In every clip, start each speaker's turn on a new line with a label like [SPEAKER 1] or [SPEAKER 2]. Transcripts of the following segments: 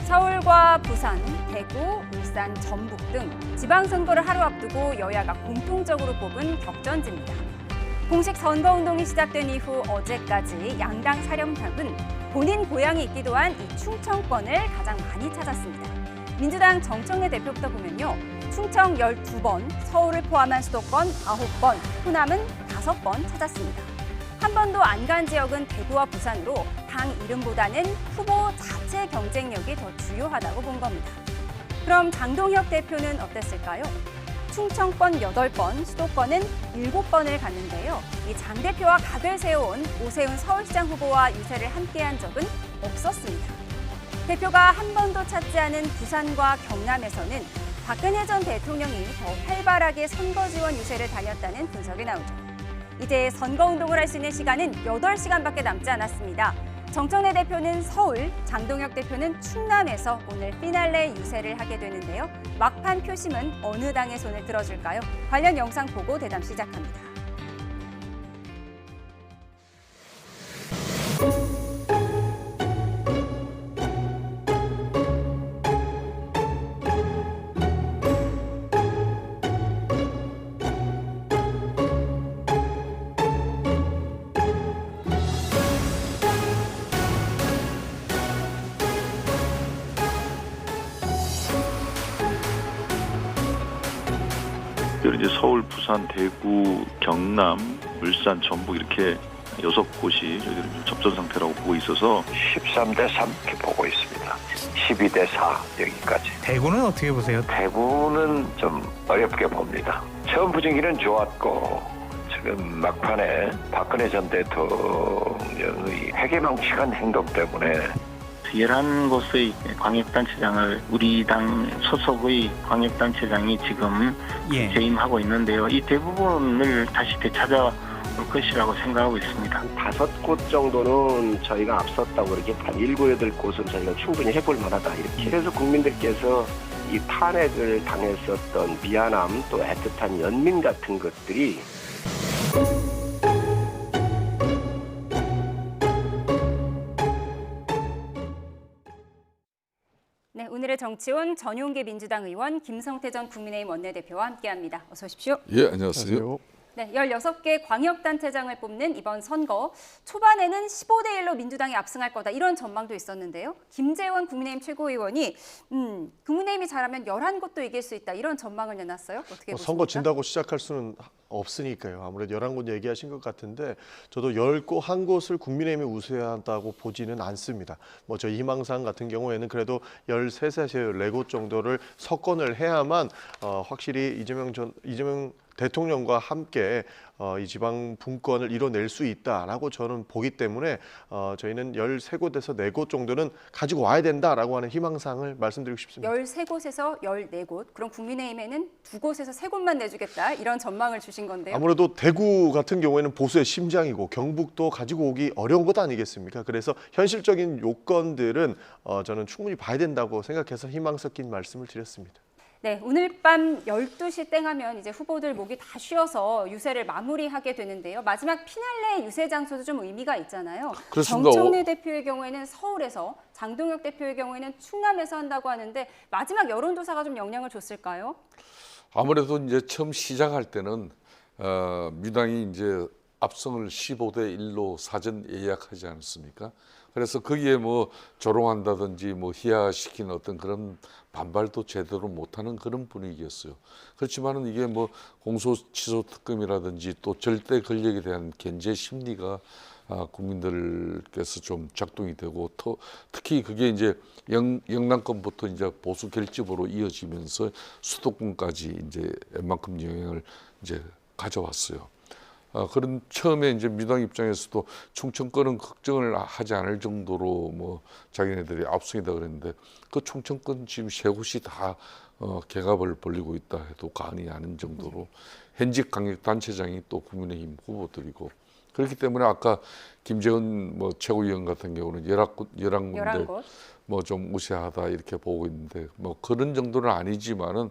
[SPEAKER 1] 서울과 부산, 대구, 울산, 전북 등 지방선거를 하루 앞두고 여야가 공통적으로 뽑은 격전지입니다. 공식 선거운동이 시작된 이후 어제까지 양당 사령탑은 본인 고향이 있기도 한 이 충청권을 가장 많이 찾았습니다. 민주당 정청래 대표부터 보면요. 충청 12번, 서울을 포함한 수도권 9번, 호남은 5번 찾았습니다. 한 번도 안 간 지역은 대구와 부산으로 당 이름보다는 후보 자체 경쟁력이 더 주요하다고 본 겁니다. 그럼 장동혁 대표는 어땠을까요? 충청권 8번, 수도권은 7번을 갔는데요. 이 장 대표와 각을 세워온 오세훈 서울시장 후보와 유세를 함께한 적은 없었습니다. 대표가 한 번도 찾지 않은 부산과 경남에서는 박근혜 전 대통령이 더 활발하게 선거 지원 유세를 다녔다는 분석이 나오죠. 이제 선거운동을 할 수 있는 시간은 8시간밖에 남지 않았습니다. 정청래 대표는 서울, 장동혁 대표는 충남에서 오늘 피날레 유세를 하게 되는데요. 막판 표심은 어느 당의 손을 들어줄까요? 관련 영상 보고 대담 시작합니다.
[SPEAKER 2] 이제 서울, 부산, 대구, 경남, 울산, 전북 이렇게 6곳이 저희들이 접전 상태라고 보고 있어서
[SPEAKER 3] 13대 3 이렇게 보고 있습니다. 12대 4 여기까지.
[SPEAKER 4] 대구는 어떻게 보세요?
[SPEAKER 3] 대구는 좀 어렵게 봅니다. 처음 분위기는 좋았고 지금 막판에 박근혜 전 대통령의 회계망측한 행동 때문에
[SPEAKER 5] 11곳의 광역단체장을 우리 당 소속의 광역단체장이 지금 재임하고 있는데요. 이 대부분을 다시 되찾아올 것이라고 생각하고 있습니다.
[SPEAKER 6] 5곳 정도는 저희가 앞섰다고 이렇게 한 7, 8곳은 저희가 충분히 해볼 만하다. 이렇게. 그래서 국민들께서 이 탄핵을 당했었던 미안함 또 애틋한 연민 같은 것들이
[SPEAKER 1] 네, 오늘의 정치온 전용기 민주당 의원 김성태 전 국민의힘 원내대표와 함께합니다. 어서 오십시오.
[SPEAKER 7] 예, 안녕하세요.
[SPEAKER 1] 네, 16개 광역단체장을 뽑는 이번 선거. 초반에는 15대 1로 민주당이 압승할 거다 이런 전망도 있었는데요. 김재원 국민의힘 최고위원이 국민의힘이 잘하면 11곳도 이길 수 있다 이런 전망을 내놨어요. 어떻게 보십니까?
[SPEAKER 8] 선거 진다고 시작할 수는 없으니까요. 아무래도 11곳 얘기하신 것 같은데 저도 11곳을 국민의힘이 우세하다고 보지는 않습니다. 저희 희망사항 같은 경우에는 그래도 13곳에서 14곳 정도를 석권을 해야만 확실히 이재명 대통령과 함께 이 지방 분권을 이뤄낼 수 있다라고 저는 보기 때문에 저희는 13곳에서 4곳 정도는 가지고 와야 된다라고 하는 희망사항을 말씀드리고 싶습니다.
[SPEAKER 1] 13곳에서 14곳, 그럼 국민의힘에는 2곳에서 3곳만 내주겠다 이런 전망을 주신 건데요.
[SPEAKER 8] 아무래도 대구 같은 경우에는 보수의 심장이고 경북도 가지고 오기 어려운 것 아니겠습니까? 그래서 현실적인 요건들은 저는 충분히 봐야 된다고 생각해서 희망 섞인 말씀을 드렸습니다.
[SPEAKER 1] 네, 오늘 밤 12시 땡 하면 이제 후보들 목이 다 쉬어서 유세를 마무리하게 되는데요. 마지막 피날레 유세 장소도 좀 의미가 있잖아요.
[SPEAKER 7] 그렇습니다.
[SPEAKER 1] 정청래 대표의 경우에는 서울에서, 장동혁 대표의 경우에는 충남에서 한다고 하는데 마지막 여론조사가 좀 영향을 줬을까요?
[SPEAKER 7] 아무래도 이제 처음 시작할 때는 민주당이 이제 압승을 15대 1로 사전 예약하지 않았습니까? 그래서 거기에 조롱한다든지 희화시키는 어떤 그런 반발도 제대로 못하는 그런 분위기였어요. 그렇지만은 이게 공소취소 특검이라든지 또 절대 권력에 대한 견제 심리가 국민들께서 좀 작동이 되고 특히 그게 이제 영남권부터 이제 보수 결집으로 이어지면서 수도권까지 이제 웬만큼 영향을 이제 가져왔어요. 그런 처음에 이제 민주당 입장에서도 충청권은 걱정을 하지 않을 정도로 자기네들이 압승이다 그랬는데 그 충청권 지금 3곳이 다 개갑을 벌리고 있다 해도 과언이 아닌 정도로 현직 광역단체장이 또 국민의힘 후보들이고 그렇기 때문에 아까 김재원 최고위원 같은 경우는 11군데 좀 우세하다 이렇게 보고 있는데 그런 정도는 아니지만은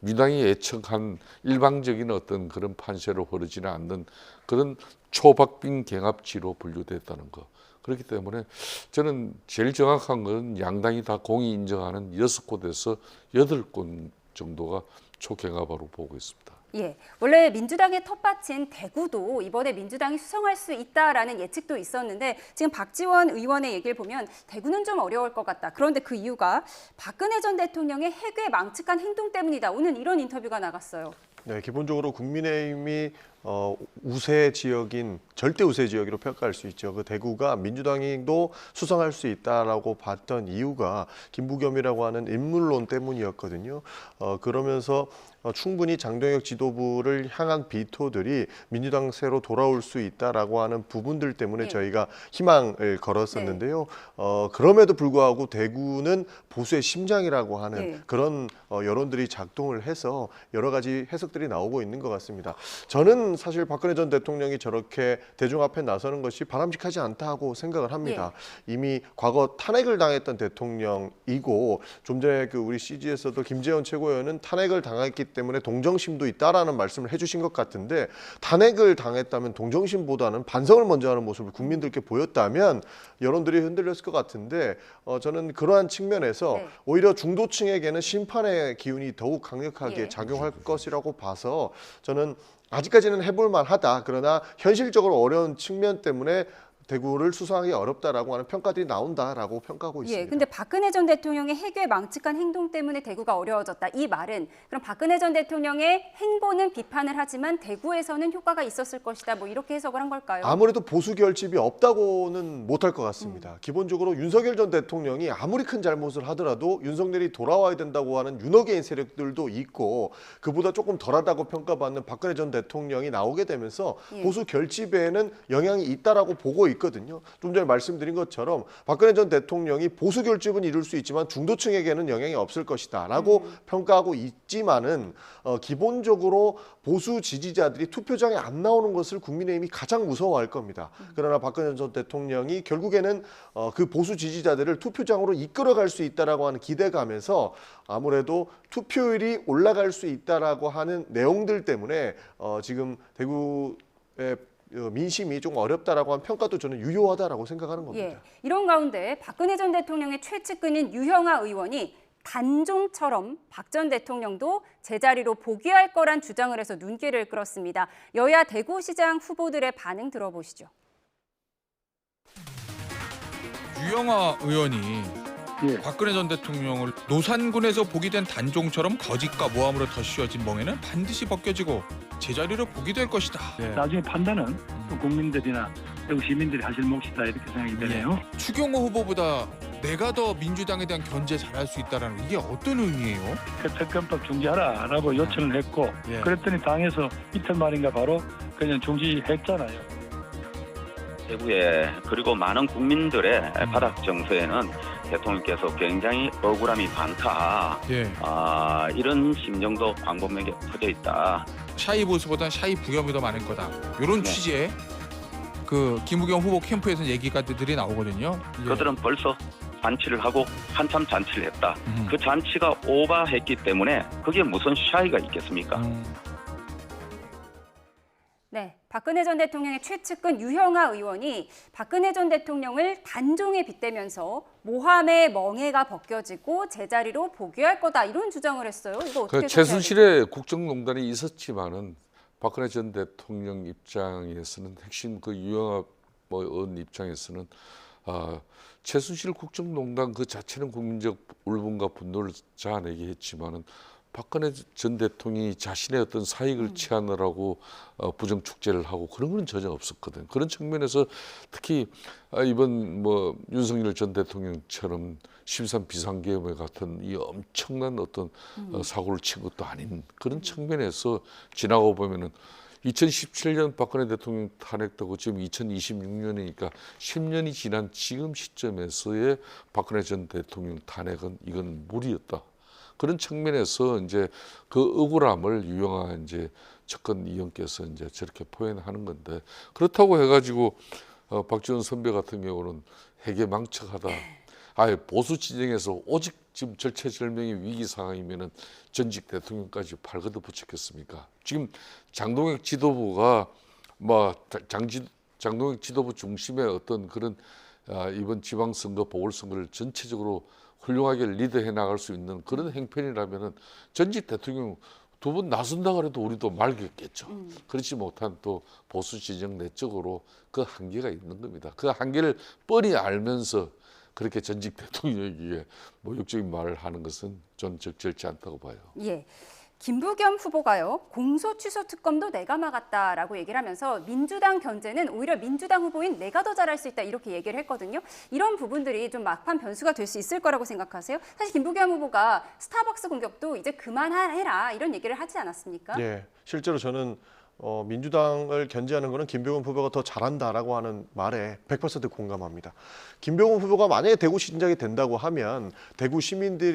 [SPEAKER 7] 민주당이 예측한 일방적인 어떤 그런 판세로 흐르지는 않는 그런 초박빙 경합지로 분류됐다는 거. 그렇기 때문에 저는 제일 정확한 건 양당이 다 공히 인정하는 6곳에서 8곳 정도가 초경합으로 보고 있습니다.
[SPEAKER 1] 예, 원래 민주당의 텃밭인 대구도 이번에 민주당이 수성할 수 있다라는 예측도 있었는데 지금 박지원 의원의 얘기를 보면 대구는 좀 어려울 것 같다. 그런데 그 이유가 박근혜 전 대통령의 해괴 망측한 행동 때문이다. 오늘 이런 인터뷰가 나갔어요.
[SPEAKER 8] 네, 기본적으로 국민의힘이 우세 지역인 절대 우세 지역으로 평가할 수 있죠. 그 대구가 민주당도 수성할 수 있다라고 봤던 이유가 김부겸이라고 하는 인물론 때문이었거든요. 그러면서 충분히 장동혁 지도부를 향한 비토들이 민주당 새로 돌아올 수 있다라고 하는 부분들 때문에 저희가 희망을 걸었었는데요. 그럼에도 불구하고 대구는 보수의 심장이라고 하는 그런 여론들이 작동을 해서 여러 가지 해석들이 나오고 있는 것 같습니다. 저는 사실 박근혜 전 대통령이 저렇게 대중 앞에 나서는 것이 바람직하지 않다고 생각을 합니다. 이미 과거 탄핵을 당했던 대통령이고 좀 전에 그 우리 CG에서도 김재원 최고위원은 탄핵을 당했기 때문에 동정심도 있다라는 말씀을 해주신 것 같은데 탄핵을 당했다면 동정심보다는 반성을 먼저 하는 모습을 국민들께 보였다면 여론들이 흔들렸을 것 같은데 저는 그러한 측면에서 오히려 중도층에게는 심판의 기운이 더욱 강력하게 작용할 것이라고 봐서 저는 아직까지는 해볼 만하다. 그러나 현실적으로 어려운 측면 때문에 대구를 수성하기 어렵다라고 하는 평가들이 나온다라고 평가하고 있습니다.
[SPEAKER 1] 예, 근데 박근혜 전 대통령의 해괴 망측한 행동 때문에 대구가 어려워졌다. 이 말은 그럼 박근혜 전 대통령의 행보는 비판을 하지만 대구에서는 효과가 있었을 것이다. 뭐 이렇게 해석을 한 걸까요?
[SPEAKER 8] 아무래도 보수 결집이 없다고는 못할 것 같습니다. 기본적으로 윤석열 전 대통령이 아무리 큰 잘못을 하더라도 윤석열이 돌아와야 된다고 하는 윤호개인 세력들도 있고 그보다 조금 덜하다고 평가받는 박근혜 전 대통령이 나오게 되면서 보수 결집에는 영향이 있다라고 보고 있거든요. 좀 전에 말씀드린 것처럼 박근혜 전 대통령이 보수 결집은 이룰 수 있지만 중도층에게는 영향이 없을 것이다라고 평가하고 있지만은 기본적으로 보수 지지자들이 투표장에 안 나오는 것을 국민의힘이 가장 무서워할 겁니다. 그러나 박근혜 전 대통령이 결국에는 그 보수 지지자들을 투표장으로 이끌어갈 수 있다라고 하는 기대감에서 아무래도 투표율이 올라갈 수 있다라고 하는 내용들 때문에 지금 대구의 민심이 좀 어렵다라고 한 평가도 저는 유효하다라고 생각하는 겁니다.
[SPEAKER 1] 예, 이런 가운데 박근혜 전 대통령의 최측근인 유형아 의원이 단종처럼 박 전 대통령도 제자리로 복귀할 거란 주장을 해서 눈길을 끌었습니다. 여야 대구시장 후보들의 반응 들어보시죠.
[SPEAKER 4] 유영아 의원이 박근혜 전 대통령을 노산군에서 복이 된 단종처럼 거짓과 모함으로 덧씌워진 멍에는 반드시 벗겨지고 제자리로 복이 될 것이다.
[SPEAKER 9] 나중에 판단은 또 국민들이나 대구 시민들이 하실 몫이다 이렇게 생각이 되네요.
[SPEAKER 4] 추경호 후보보다 내가 더 민주당에 대한 견제 잘할 수 있다라는 이게 어떤 의미예요?
[SPEAKER 9] 특검법 중지하라라고 요청을 했고 그랬더니 당에서 이틀 만인가 바로 그냥 중지했잖아요.
[SPEAKER 10] 대구에 그리고 많은 국민들의 바닥 정서에는 대통령께서 굉장히 억울함이 많다. 이런 심정도 광범위하게 퍼져 있다.
[SPEAKER 4] 샤이 보수보다는 샤이 부겸이 더 많을 거다. 이런 취지의 그 김부겸 후보 캠프에서 얘기가들이 나오거든요.
[SPEAKER 10] 그들은 벌써 잔치를 하고 한참 잔치를 했다. 그 잔치가 오버했기 때문에 그게 무슨 샤이가 있겠습니까?
[SPEAKER 1] 네, 박근혜 전 대통령의 최측근 유형아 의원이 박근혜 전 대통령을 단종에 빗대면서 모함의 멍에가 벗겨지고 제자리로 복귀할 거다 이런 주장을 했어요. 이거 어떻게
[SPEAKER 7] 최순실의 국정농단이 있었지만은 박근혜 전 대통령 입장에서는 핵심 그 유영아 의원 입장에서는 최순실 국정농단 그 자체는 국민적 울분과 분노를 자아내게 했지만은 박근혜 전 대통령이 자신의 어떤 사익을 취하느라고 부정 축제를 하고 그런 건 전혀 없었거든. 그런 측면에서 특히 이번 윤석열 전 대통령처럼 13 비상계엄회 같은 이 엄청난 어떤 사고를 친 것도 아닌 그런 측면에서 지나고 보면은 2017년 박근혜 대통령 탄핵되고 지금 2026년이니까 10년이 지난 지금 시점에서의 박근혜 전 대통령 탄핵은 이건 무리였다. 그런 측면에서 이제 그 억울함을 유영아 이제 접근 의원께서 이제 저렇게 표현하는 건데 그렇다고 해가지고 박지원 선배 같은 경우는 해계 망측하다. 아예 보수 진영에서 오직 지금 절체절명의 위기 상황이면은 전직 대통령까지 발걷어 붙였겠습니까? 지금 장동혁 지도부가 장동혁 지도부 중심의 어떤 그런 이번 지방선거 보궐선거를 전체적으로 훌륭하게 리드해 나갈 수 있는 그런 행편이라면은 전직 대통령 두 분 나선다 그래도 우리도 말겠겠죠. 그렇지 못한 또 보수 진영 내적으로 그 한계가 있는 겁니다. 그 한계를 뻔히 알면서 그렇게 전직 대통령에게 모욕적인 말을 하는 것은 좀 적절치 않다고 봐요.
[SPEAKER 1] 예. 김부겸 후보가요, 공소 취소 특검도 내가 막았다라고 얘기를 하면서 민주당 견제는 오히려 민주당 후보인 내가 더 잘할 수 있다 이렇게 얘기를 했거든요. 이런 부분들이 좀 막판 변수가 될 수 있을 거라고 생각하세요? 사실 김부겸 후보가 스타벅스 공격도 이제 그만해라 이런 얘기를 하지 않았습니까?
[SPEAKER 8] 네, 실제로 저는 민주당을 견제하는 것은 김병훈 후보가 더 잘한다라고 하는 말에 100% 공감합니다. 김병훈 후보가 만약에 대구시장이 된다고 하면 대구 시민들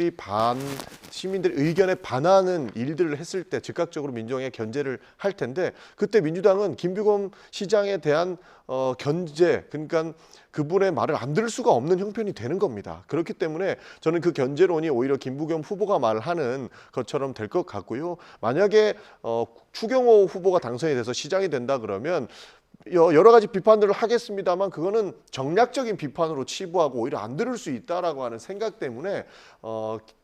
[SPEAKER 8] 의견에 반하는 일들을 했을 때 즉각적으로 민주당에 견제를 할 텐데 그때 민주당은 김병훈 시장에 대한 견제, 그러니까 그분의 말을 안 들을 수가 없는 형편이 되는 겁니다. 그렇기 때문에 저는 그 견제론이 오히려 김부겸 후보가 말하는 것처럼 될 것 같고요. 만약에 추경호 후보가 당선이 돼서 시장이 된다 그러면 여러 가지 비판들을 하겠습니다만 그거는 정략적인 비판으로 치부하고 오히려 안 들을 수 있다라고 하는 생각 때문에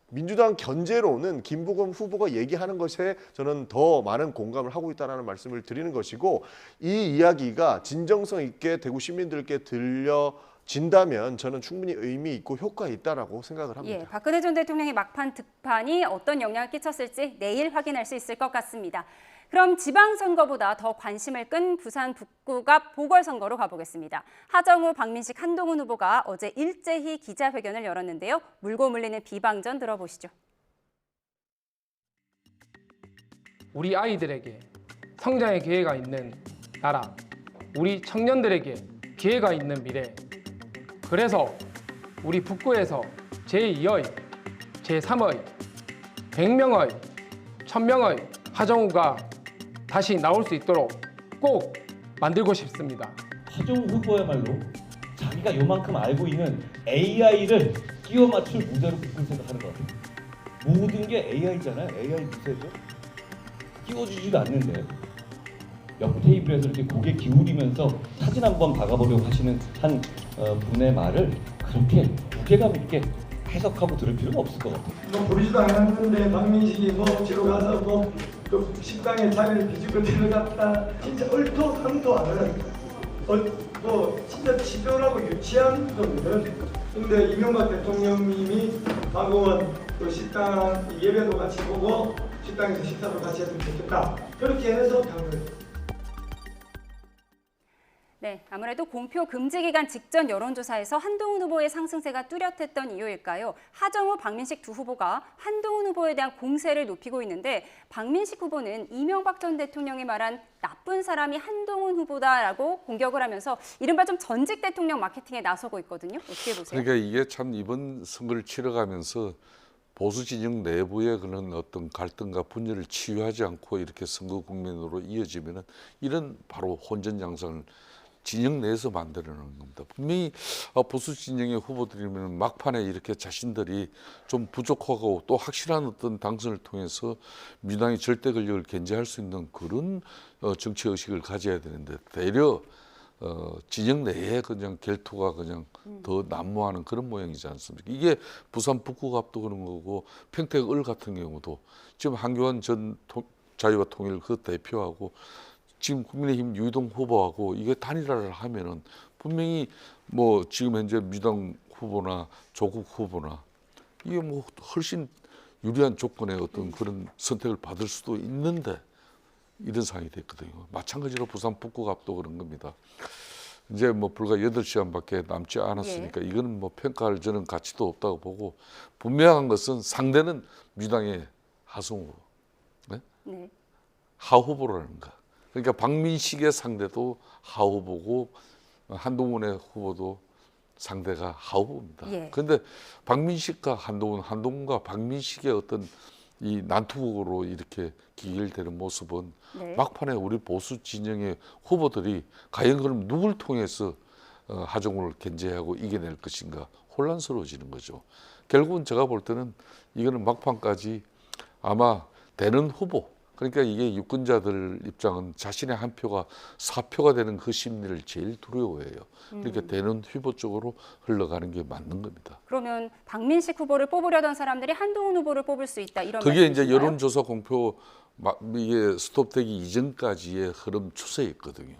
[SPEAKER 8] 민주당 견제로는 김부겸 후보가 얘기하는 것에 저는 더 많은 공감을 하고 있다는 말씀을 드리는 것이고 이 이야기가 진정성 있게 대구 시민들께 들려진다면 저는 충분히 의미 있고 효과 있다라고 생각을 합니다.
[SPEAKER 1] 예, 박근혜 전 대통령의 막판 득판이 어떤 영향을 끼쳤을지 내일 확인할 수 있을 것 같습니다. 그럼 지방선거보다 더 관심을 끈 부산 북구갑 보궐선거로 가보겠습니다. 하정우, 박민식, 한동훈 후보가 어제 일제히 기자회견을 열었는데요. 물고 물리는 비방전 들어보시죠.
[SPEAKER 11] 우리 아이들에게 성장의 기회가 있는 나라, 우리 청년들에게 기회가 있는 미래. 그래서 우리 북구에서 제2의, 제3의, 100명의, 1000명의 하정우가 다시 나올 수 있도록 꼭 만들고 싶습니다.
[SPEAKER 12] 하정우 후보야말로 자기가 요만큼 알고 있는 AI를 끼워 맞출 무대로 북구를 생각하는 것 같아요. 모든 게 AI잖아요. AI 무대죠. 끼워주지도 않는데 옆 테이블에서 이렇게 고개 기울이면서 사진 한번 박아보려고 하시는 한 분의 말을 그렇게 무게감 있게 해석하고 들을 필요는 없을 것 같아요.
[SPEAKER 13] 보이지도 않았는데 박민식이 뒤로 가서 그 식당에 자리를 비집고 들어갔다. 진짜 얼토당토하는 진짜 치졸하고 유치한 거거든. 근데 이명박 대통령님이 박의원 그 식당 예배도 같이 보고 식당에서 식사도 같이 했으면 좋겠다. 그렇게 해서 당을.
[SPEAKER 1] 네, 아무래도 공표 금지 기간 직전 여론조사에서 한동훈 후보의 상승세가 뚜렷했던 이유일까요? 하정우, 박민식 두 후보가 한동훈 후보에 대한 공세를 높이고 있는데 박민식 후보는 이명박 전 대통령이 말한 나쁜 사람이 한동훈 후보다라고 공격을 하면서 이른바 좀 전직 대통령 마케팅에 나서고 있거든요. 어떻게 보세요?
[SPEAKER 7] 그러니까 이게 참 이번 선거를 치러가면서 보수 진영 내부의 그런 어떤 갈등과 분열을 치유하지 않고 이렇게 선거 국면으로 이어지면은 이런 바로 혼전 양상을 진영 내에서 만들어내는 겁니다. 분명히 보수 진영의 후보들이면 막판에 이렇게 자신들이 좀 부족하고 또 확실한 어떤 당선을 통해서 민주당이 절대 권력을 견제할 수 있는 그런 정치 의식을 가져야 되는데 되려 진영 내에 그냥 결투가 그냥 더 난무하는 그런 모양이지 않습니까? 이게 부산 북구갑도 그런 거고 평택 을 같은 경우도 지금 한교안 전 자유와 통일 그 대표하고 지금 국민의힘 유이동 후보하고 이게 단일화를 하면은 분명히 뭐 지금 현재 민주당 후보나 조국 후보나 이게 뭐 훨씬 유리한 조건의 어떤 그런 선택을 받을 수도 있는데 이런 상황이 됐거든요. 마찬가지로 부산 북구갑도 그런 겁니다. 이제 뭐 불과 8시간밖에 남지 않았으니까 이거는 뭐 평가할 저는 가치도 없다고 보고 분명한 것은 상대는 민주당의 하승우 후보, 네? 하 후보라는 거. 그러니까 박민식의 상대도 하 후보고 한동훈의 후보도 상대가 하 후보입니다. 그런데 박민식과 한동훈과 박민식의 어떤 이 난투극으로 이렇게 기결되는 모습은 막판에 우리 보수 진영의 후보들이 과연 그럼 누굴 통해서 하정우를 견제하고 이겨낼 것인가 혼란스러워지는 거죠. 결국은 제가 볼 때는 이거는 막판까지 아마 되는 후보, 그러니까 이게 유권자들 입장은 자신의 한 표가 4표가 되는 그 심리를 제일 두려워해요. 그러니까 대는 후보 쪽으로 흘러가는 게 맞는 겁니다.
[SPEAKER 1] 그러면 박민식 후보를 뽑으려던 사람들이 한동훈 후보를 뽑을 수 있다 이런
[SPEAKER 7] 그게 이제
[SPEAKER 1] 말씀이신가요?
[SPEAKER 7] 여론조사 공표 이게 스톱되기 이전까지의 흐름 추세였거든요.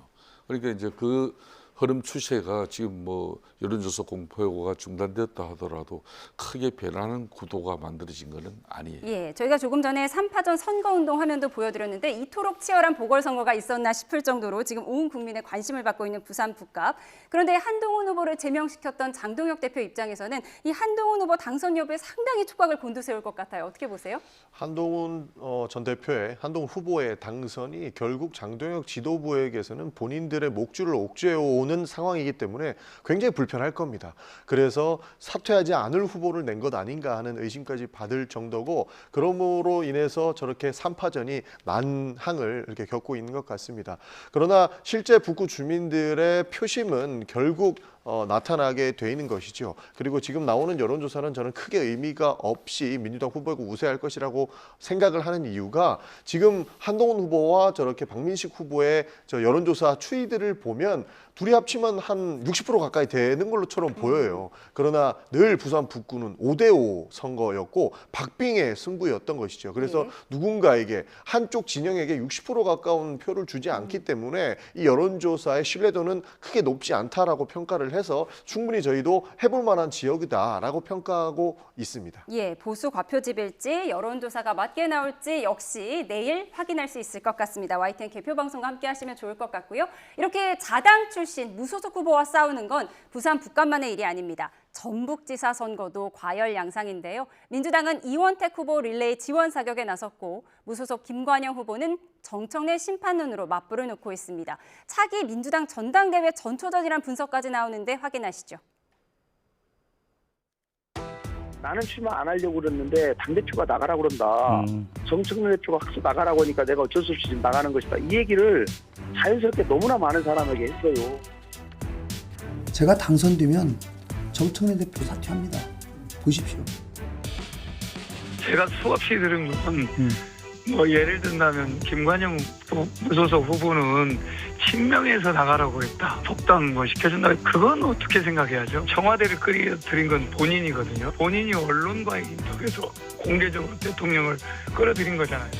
[SPEAKER 7] 그러니까 이제 그 흐름 추세가 지금 뭐 여론조사 공표가 중단됐다 하더라도 크게 변하는 구도가 만들어진 것은 아니에요.
[SPEAKER 1] 예, 저희가 조금 전에 3파전 선거운동 화면도 보여드렸는데 이토록 치열한 보궐선거가 있었나 싶을 정도로 지금 온 국민의 관심을 받고 있는 부산 북갑. 그런데 한동훈 후보를 제명시켰던 장동혁 대표 입장에서는 이 한동훈 후보 당선 여부에 상당히 촉각을 곤두세울 것 같아요. 어떻게 보세요?
[SPEAKER 8] 한동훈 전 대표의 한동훈 후보의 당선이 결국 장동혁 지도부에게서는 본인들의 목줄을 옥죄어오는 상황이기 때문에 굉장히 불편할 겁니다. 그래서 사퇴하지 않을 후보를 낸 것 아닌가 하는 의심까지 받을 정도고 그러므로 인해서 저렇게 3파전이 난항을 이렇게 겪고 있는 것 같습니다. 그러나 실제 북구 주민들의 표심은 결국 나타나게 돼 있는 것이죠. 그리고 지금 나오는 여론조사는 저는 크게 의미가 없이 민주당 후보가 우세할 것이라고 생각을 하는 이유가 지금 한동훈 후보와 저렇게 박민식 후보의 저 여론조사 추이들을 보면 둘이 합치면 한 60% 가까이 되는 걸로처럼 보여요. 그러나 늘 부산 북구는 5대5 선거였고 박빙의 승부였던 것이죠. 그래서 누군가에게 한쪽 진영에게 60% 가까운 표를 주지 않기 때문에 이 여론조사의 신뢰도는 크게 높지 않다라고 평가를 해서 충분히 저희도 해볼 만한 지역이다라고 평가하고 있습니다.
[SPEAKER 1] 예, 보수 과표집일지 여론조사가 맞게 나올지 역시 내일 확인할 수 있을 것 같습니다. YTN 개표방송과 함께 하시면 좋을 것 같고요. 이렇게 자당 출신 무소속 후보와 싸우는 건 부산 북간만의 일이 아닙니다. 전북지사 선거도 과열양상인데요. 민주당은 이원택 후보 릴레이 지원 사격에 나섰고 무소속 김관영 후보는 정청래 심판론으로 맞불을 놓고 있습니다. 차기 민주당 전당대회 전초전이란 분석까지 나오는데 확인하시죠.
[SPEAKER 14] 나는 출마 안 하려고 그랬는데 당대표가 나가라고 그런다. 정청래 대표가 학수 나가라고 하니까 내가 어쩔 수 없이 지금 나가는 것이다. 이 얘기를 자연스럽게 너무나 많은 사람에게 했어요.
[SPEAKER 15] 제가 당선되면 정청래 대표 사퇴합니다. 보십시오.
[SPEAKER 9] 제가 수없이 들은 건 뭐 예를 든다면 김관영 무소속 후보는 친명에서 나가라고 했다. 복당 뭐 시켜준다. 그건 어떻게 생각해야죠? 청와대를 끌어들인 건 본인이거든요. 본인이 언론과의 인터뷰에서 공개적으로 대통령을 끌어들인 거잖아요.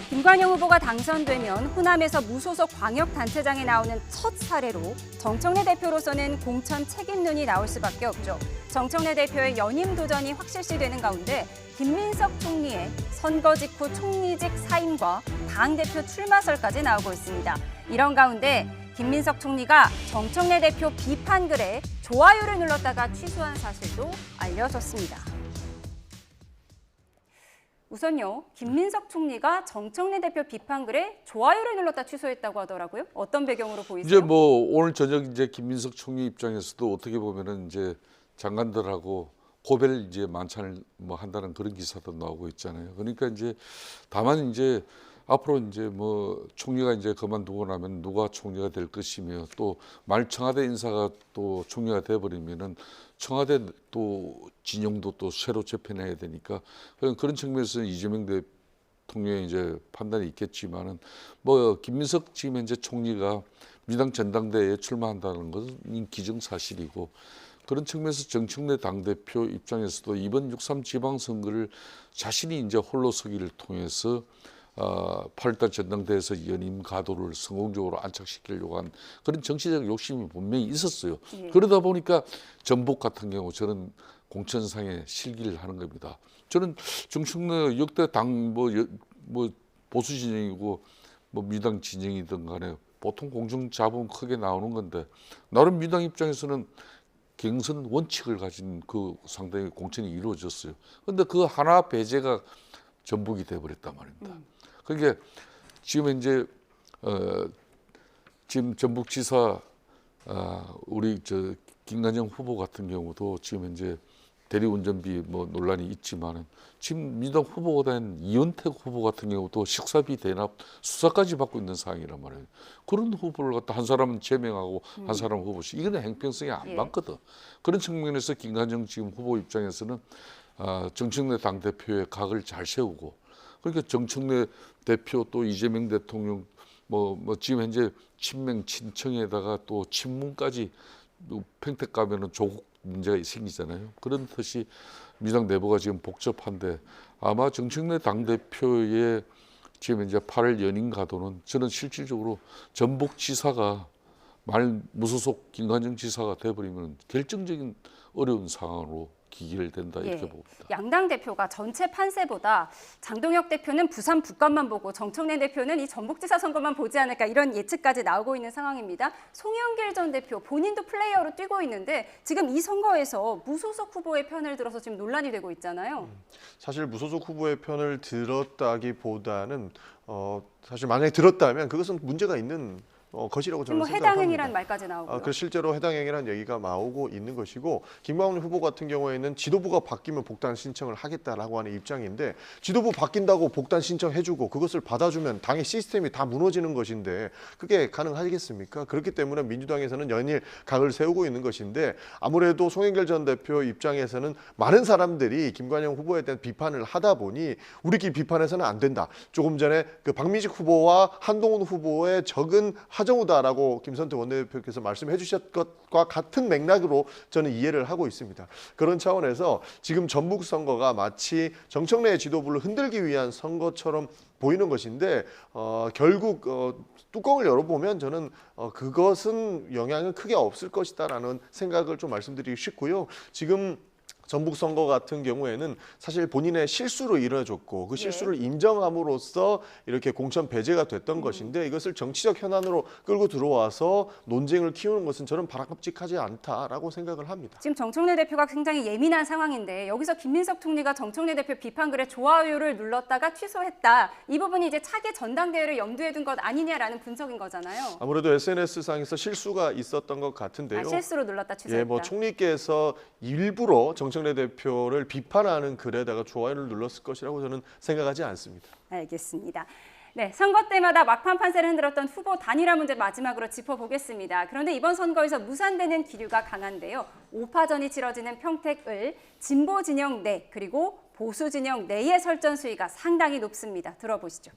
[SPEAKER 1] 김관영 후보가 당선되면 호남에서 무소속 광역단체장에 나오는 첫 사례로 정청래 대표로서는 공천 책임론이 나올 수밖에 없죠. 정청래 대표의 연임 도전이 확실시되는 가운데 김민석 총리의 선거 직후 총리직 사임과 당대표 출마설까지 나오고 있습니다. 이런 가운데 김민석 총리가 정청래 대표 비판 글에 좋아요를 눌렀다가 취소한 사실도 알려졌습니다. 우선요, 김민석 총리가 정청래 대표 비판 글에 좋아요를 눌렀다 취소했다고 하더라고요. 어떤 배경으로 보이세요?
[SPEAKER 7] 이제 뭐 오늘 저녁 이제 김민석 총리 입장에서도 어떻게 보면은 이제 장관들하고 고별 이제 만찬을 뭐 한다는 그런 기사도 나오고 있잖아요. 그러니까 이제 다만 이제 앞으로 이제 뭐 총리가 이제 그만두고 나면 누가 총리가 될 것이며 또 만일 청와대 인사가 또 총리가 돼버리면은 청와대 또 진영도 또 새로 재편해야 되니까 그런 측면에서는 이재명 대통령의 이제 판단이 있겠지만은 뭐 김민석 지금 현재 총리가 민주당 전당대회에 출마한다는 것은 기정사실이고 그런 측면에서 정청래 당대표 입장에서도 이번 6.3 지방선거를 자신이 이제 홀로 서기를 통해서 8월달 전당대회에서 연임 가도를 성공적으로 안착시키려고 한 그런 정치적 욕심이 분명히 있었어요. 그러다 보니까 전북 같은 경우 저는 공천상에 실기를 하는 겁니다. 저는 정청래 역대 당 뭐 보수 진영이고 뭐 민주당 진영이든 간에 보통 공정 자본 크게 나오는 건데 나름 민주당 입장에서는 경선 원칙을 가진 그 상당히 공천이 이루어졌어요. 그런데 그 하나 배제가 전북이 돼버렸단 말입니다. 그러니까 지금 이제 지금 전북지사 우리 저 김관영 후보 같은 경우도 지금 이제 대리운전비 뭐 논란이 있지만은 지금 민주당 후보가 된 이원택 후보 같은 경우도 식사비 대납 수사까지 받고 있는 상황이란 말이에요. 그런 후보를 갖다 한 사람은 제명하고 한 사람은 후보씩 이거는 행평성이 안 맞거든. 그런 측면에서 김관영 지금 후보 입장에서는 정청래 당대표의 각을 잘 세우고 그러니까 정청래 대표 또 이재명 대통령 뭐 지금 현재 친명 친청에다가 또 친문까지 또 평택 가면은 조국 문제가 생기잖아요. 그런 뜻이 민주당 내부가 지금 복잡한데 아마 정청래 당대표의 지금 이제 8월 연임 가도는 저는 실질적으로 전북지사가 만일 무소속 김관영 지사가 돼버리면 결정적인 어려운 상황으로 기결된다 이렇게 봅니다.
[SPEAKER 1] 양당 대표가 전체 판세보다 장동혁 대표는 부산 북감만 보고 정청래 대표는 이 전북지사 선거만 보지 않을까 이런 예측까지 나오고 있는 상황입니다. 송영길 전 대표 본인도 플레이어로 뛰고 있는데 지금 이 선거에서 무소속 후보의 편을 들어서 지금 논란이 되고 있잖아요.
[SPEAKER 8] 사실 무소속 후보의 편을 들었다기보다는 사실 만약에 들었다면 그것은 문제가 있는 것이라고 저는 생각합니다.
[SPEAKER 1] 해당행위라는 말까지 나오고요.
[SPEAKER 8] 그 실제로 해당행위라는 얘기가 나오고 있는 것이고 김광훈 후보 같은 경우에는 지도부가 바뀌면 복당 신청을 하겠다라고 하는 입장인데 지도부 바뀐다고 복당 신청해주고 그것을 받아주면 당의 시스템이 다 무너지는 것인데 그게 가능하겠습니까? 그렇기 때문에 민주당에서는 연일 각을 세우고 있는 것인데 아무래도 송영길 전 대표 입장에서는 많은 사람들이 김관영 후보에 대한 비판을 하다 보니 우리끼리 비판해서는 안 된다. 조금 전에 그 박민식 후보와 한동훈 후보의 적은 하정우다라고 김선태 원내대표께서 말씀해 주셨 것과 같은 맥락으로 저는 이해를 하고 있습니다. 그런 차원에서 지금 전북 선거가 마치 정청래의 지도부를 흔들기 위한 선거처럼 보이는 것인데 결국 뚜껑을 열어보면 저는 그것은 영향은 크게 없을 것이다라는 생각을 좀 말씀드리고 싶고요. 지금 전북 선거 같은 경우에는 사실 본인의 실수로 이뤄졌고 그 실수를 인정함으로써 이렇게 공천 배제가 됐던 것인데 이것을 정치적 현안으로 끌고 들어와서 논쟁을 키우는 것은 저는 바람직하지 않다라고 생각을 합니다.
[SPEAKER 1] 지금 정청래 대표가 굉장히 예민한 상황인데 여기서 김민석 총리가 정청래 대표 비판글에 좋아요를 눌렀다가 취소했다. 이 부분이 이제 차기 전당대회를 염두에 둔 것 아니냐라는 분석인 거잖아요.
[SPEAKER 8] 아무래도 SNS상에서 실수가 있었던 것 같은데요.
[SPEAKER 1] 실수로 눌렀다 취소했다.
[SPEAKER 8] 총리께서 일부러 정청래 대표를 비판하는 글에다가 좋아요를 눌렀을 것이라고 저는 생각하지 않습니다.
[SPEAKER 1] 알겠습니다. 네, 선거 때마다 막판 판세를 흔들었던 후보 단일화 문제 마지막으로 짚어보겠습니다. 그런데 이번 선거에서 무산되는 기류가 강한데요. 5파전이 치러지는 평택을 진보 진영 내 그리고 보수 진영 내의 설전 수위가 상당히 높습니다. 들어보시죠.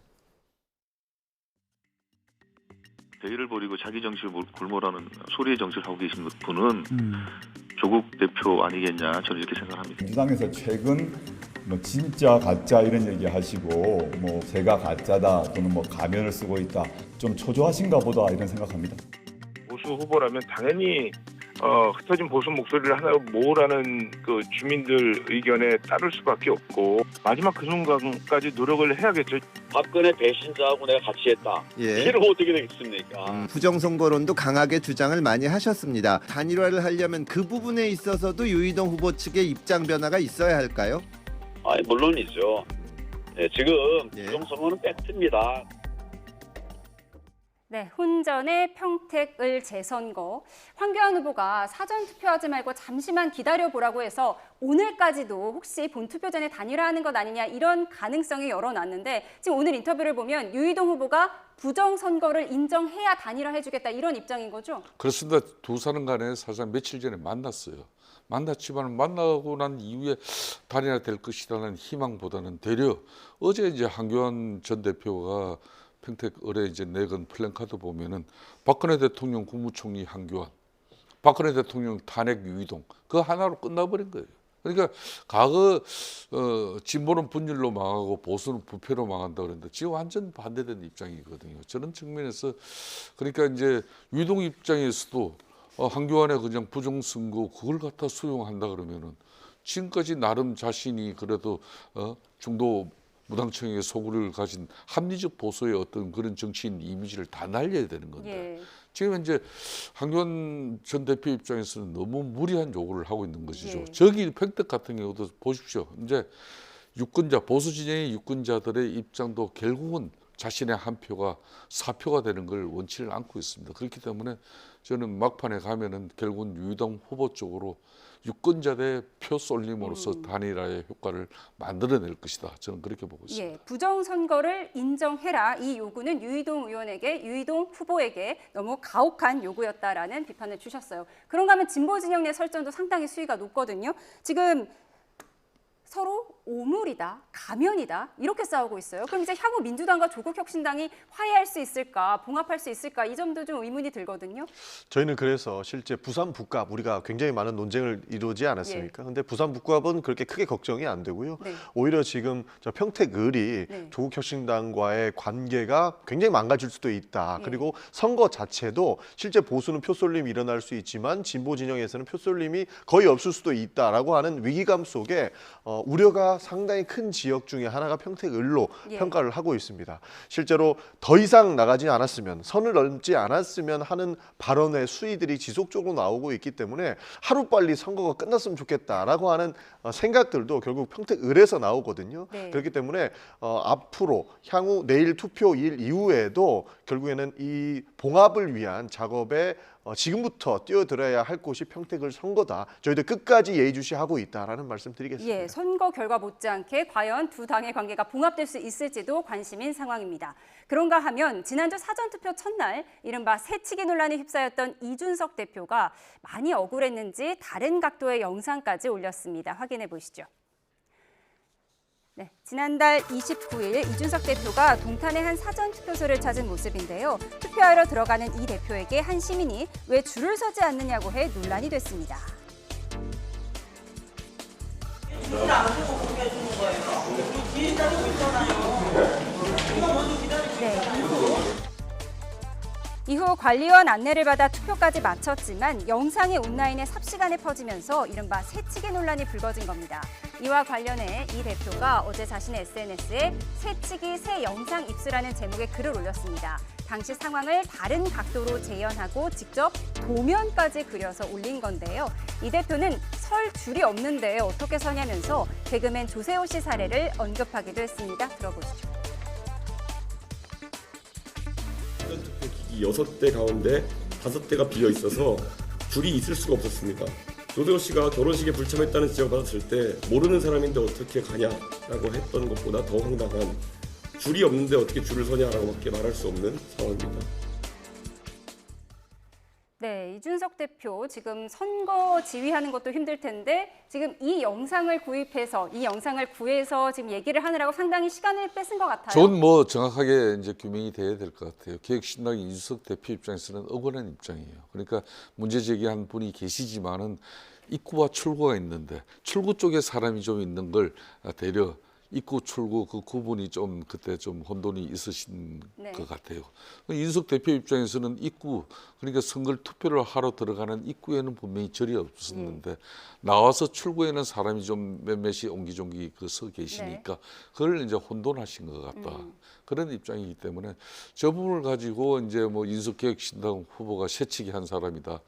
[SPEAKER 2] 대의를 버리고 자기 정치를 굴모라는 소리의 정치를 하고 계신 분은 조국 대표 아니겠냐 저는 이렇게 생각합니다.
[SPEAKER 16] 민주당에서 최근 뭐 진짜 가짜 이런 얘기 하시고 뭐 제가 가짜다 또는 뭐 가면을 쓰고 있다 좀 초조하신가 보다 이런 생각합니다.
[SPEAKER 17] 보수 후보라면 당연히 흩어진 보수 목소리를 하나 모으라는 그 주민들 의견에 따를 수밖에 없고 마지막 그 순간까지 노력을 해야겠죠.
[SPEAKER 18] 박근혜 배신자하고 내가 같이 했다. 이러면 어떻게 되겠습니까?
[SPEAKER 19] 부정선거론도 강하게 주장을 많이 하셨습니다. 단일화를 하려면 그 부분에 있어서도 유이동 후보 측의 입장 변화가 있어야 할까요?
[SPEAKER 18] 물론이죠. 지금 부정선거는 팩트입니다.
[SPEAKER 1] 네, 혼전의 평택을 재선거. 황교안 후보가 사전 투표하지 말고 잠시만 기다려보라고 해서 오늘까지도 혹시 본투표 전에 단일화하는 것 아니냐 이런 가능성이 열어놨는데 지금 오늘 인터뷰를 보면 유이동 후보가 부정선거를 인정해야 단일화해주겠다 이런 입장인 거죠?
[SPEAKER 7] 그렇습니다. 두 사람 간에 사실 며칠 전에 만났어요. 만났지만 만나고 난 이후에 단일화 될 것이라는 희망보다는 되려 어제 이제 황교안 전 대표가 평택 을에 이제 내건 플랜카드 보면은 박근혜 대통령 국무총리 황교안, 박근혜 대통령 탄핵 유이동 그 하나로 끝나버린 거예요. 그러니까 과거 진보는 분열로 망하고 보수는 부패로 망한다 그랬는데 지금 완전 반대된 입장이거든요. 저런 측면에서 그러니까 이제 유이동 입장에서도 황교안의 그냥 부정선거 그걸 갖다 수용한다 그러면은 지금까지 나름 자신이 그래도 중도 무당층의 소구를 가진 합리적 보수의 어떤 그런 정치인 이미지를 다 날려야 되는 건데 지금 이제 황교안 전 대표 입장에서는 너무 무리한 요구를 하고 있는 것이죠. 저기 평택 같은 경우도 보십시오. 이제 유권자 보수 진영의 유권자들의 입장도 결국은 자신의 한 표가 4표가 되는 걸 원치를 않고 있습니다. 그렇기 때문에 저는 막판에 가면은 결국은 유이동 후보 쪽으로 유권자들의 표 쏠림으로써 단일화의 효과를 만들어낼 것이다. 저는 그렇게 보고 있습니다.
[SPEAKER 1] 부정선거를 인정해라. 이 요구는 유이동 의원에게, 유이동 후보에게 너무 가혹한 요구였다라는 비판을 주셨어요. 그런가 하면 진보 진영 내 설전도 상당히 수위가 높거든요. 지금 서로 오물이다, 가면이다 이렇게 싸우고 있어요. 그럼 이제 향후 민주당과 조국혁신당이 화해할 수 있을까, 봉합할 수 있을까 이 점도 좀 의문이 들거든요.
[SPEAKER 8] 저희는 그래서 실제 부산 북갑 우리가 굉장히 많은 논쟁을 이루지 않았습니까? 근데 부산 북갑은 그렇게 크게 걱정이 안 되고요. 오히려 지금 저 평택을이 조국혁신당과의 관계가 굉장히 망가질 수도 있다. 그리고 선거 자체도 실제 보수는 표쏠림이 일어날 수 있지만 진보 진영에서는 표쏠림이 거의 없을 수도 있다라고 하는 위기감 속에 우려가 상당히 큰 지역 중에 하나가 평택을로 평가를 하고 있습니다. 실제로 더 이상 나가지 않았으면, 선을 넘지 않았으면 하는 발언의 수위들이 지속적으로 나오고 있기 때문에 하루빨리 선거가 끝났으면 좋겠다라고 하는 생각들도 결국 평택을에서 나오거든요. 그렇기 때문에 앞으로 향후 내일 투표일 이후에도 결국에는 이 봉합을 위한 작업에 지금부터 뛰어들어야 할 곳이 평택을 선거다. 저희도 끝까지 예의주시하고 있다라는 말씀 드리겠습니다.
[SPEAKER 1] 예, 선거 결과 못지않게 과연 두 당의 관계가 봉합될 수 있을지도 관심인 상황입니다. 그런가 하면 지난주 사전투표 첫날 이른바 새치기 논란에 휩싸였던 이준석 대표가 많이 억울했는지 다른 각도의 영상까지 올렸습니다. 확인해 보시죠. 네, 지난달 29일 이준석 대표가 동탄의 한 사전투표소를 찾은 모습인데요. 투표하러 들어가는 이 대표에게 한 시민이 왜 줄을 서지 않느냐고 해 논란이 됐습니다.
[SPEAKER 20] 줄을 안 서고 그렇게 해주는 거예요? 뒤에 기다리고 있잖아요. 이거 먼저 기다리고
[SPEAKER 1] 이후 관리원 안내를 받아 투표까지 마쳤지만 영상이 온라인에 삽시간에 퍼지면서 이른바 새치기 논란이 불거진 겁니다. 이와 관련해 이 대표가 어제 자신의 SNS에 새치기 새 영상 입수라는 제목의 글을 올렸습니다. 당시 상황을 다른 각도로 재현하고 직접 도면까지 그려서 올린 건데요. 이 대표는 설 줄이 없는데 어떻게 서냐면서 개그맨 조세호 씨 사례를 언급하기도 했습니다. 들어보시죠.
[SPEAKER 21] 투표기기 6대 가운데 5대가 비어 있어서 줄이 있을 수가 없었습니다. 조세호 씨가 결혼식에 불참했다는 지적을 받았을 때 모르는 사람인데 어떻게 가냐라고 했던 것보다 더 황당한 줄이 없는데 어떻게 줄을 서냐라고밖에 말할 수 없는 상황입니다.
[SPEAKER 1] 네, 이준석 대표 지금 선거 지휘하는 것도 힘들 텐데 지금 이 영상을 구해서 지금 얘기를 하느라고 상당히 시간을 뺏은 것 같아요.
[SPEAKER 7] 전 뭐 정확하게 이제 규명이 돼야 될 것 같아요. 개혁신당 이준석 대표 입장에서는 억울한 입장이에요. 그러니까 문제 제기한 분이 계시지만은 입구와 출구가 있는데 출구 쪽에 사람이 좀 있는 걸 대려 입구 출구 그 구분이 좀 그때 좀 혼돈이 있으신 것 같아요. 이준석 대표 입장에서는 입구 그러니까 선거를 투표를 하러 들어가는 입구에는 분명히 절이 없었는데 나와서 출구에는 사람이 좀 몇몇이 옹기종기 서 계시니까 그걸 이제 혼돈하신 것 같다. 그런 입장이기 때문에 저 부분을 가지고 이제 뭐 이준석 개혁신당 후보가 새치기 한 사람이다.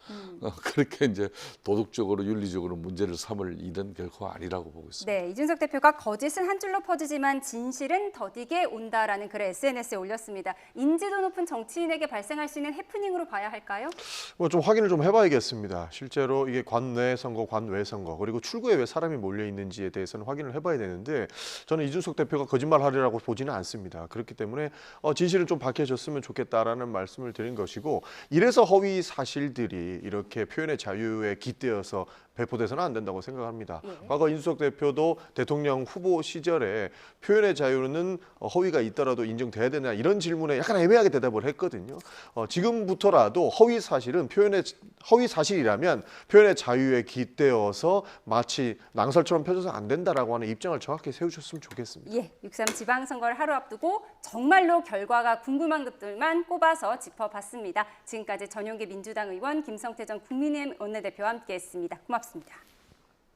[SPEAKER 7] 그렇게 이제 도덕적으로 윤리적으로 문제를 삼을 일은 결코 아니라고 보고 있습니다.
[SPEAKER 1] 네, 이준석 대표가 거짓은 한 줄로 퍼지지만 진실은 더디게 온다라는 글을 SNS에 올렸습니다. 인지도 높은 정치인에게 발생할 수 있는 해프닝으로 봐야 할까요?
[SPEAKER 8] 뭐 좀 확인을 좀 해봐야겠습니다. 실제로 이게 관내 선거, 관외 선거 그리고 출구에 왜 사람이 몰려 있는지에 대해서는 확인을 해봐야 되는데 저는 이준석 대표가 거짓말하리라고 보지는 않습니다. 그렇기 때문에 진실은 좀 밝혀졌으면 좋겠다라는 말씀을 드린 것이고 이래서 허위 사실들이 이렇게 표현의 자유에 깃대어서 배포돼서는 안 된다고 생각합니다. 과거 이준석 대표도 대통령 후보 시절에 표현의 자유는 허위가 있더라도 인정돼야 되냐 이런 질문에 약간 애매하게 대답을 했거든요. 지금부터라도 허위 사실이라면 표현의 자유에 깃대어서 마치 낭설처럼 펴져서 안 된다라고 하는 입장을 정확히 세우셨으면 좋겠습니다.
[SPEAKER 1] 예, 6.3 지방선거를 하루 앞두고 정말로 결과가 궁금한 것들만 꼽아서 짚어봤습니다. 지금까지 전용기 민주당 의원 김성태 전 국민의힘 원내대표와 함께했습니다. 고맙습니다.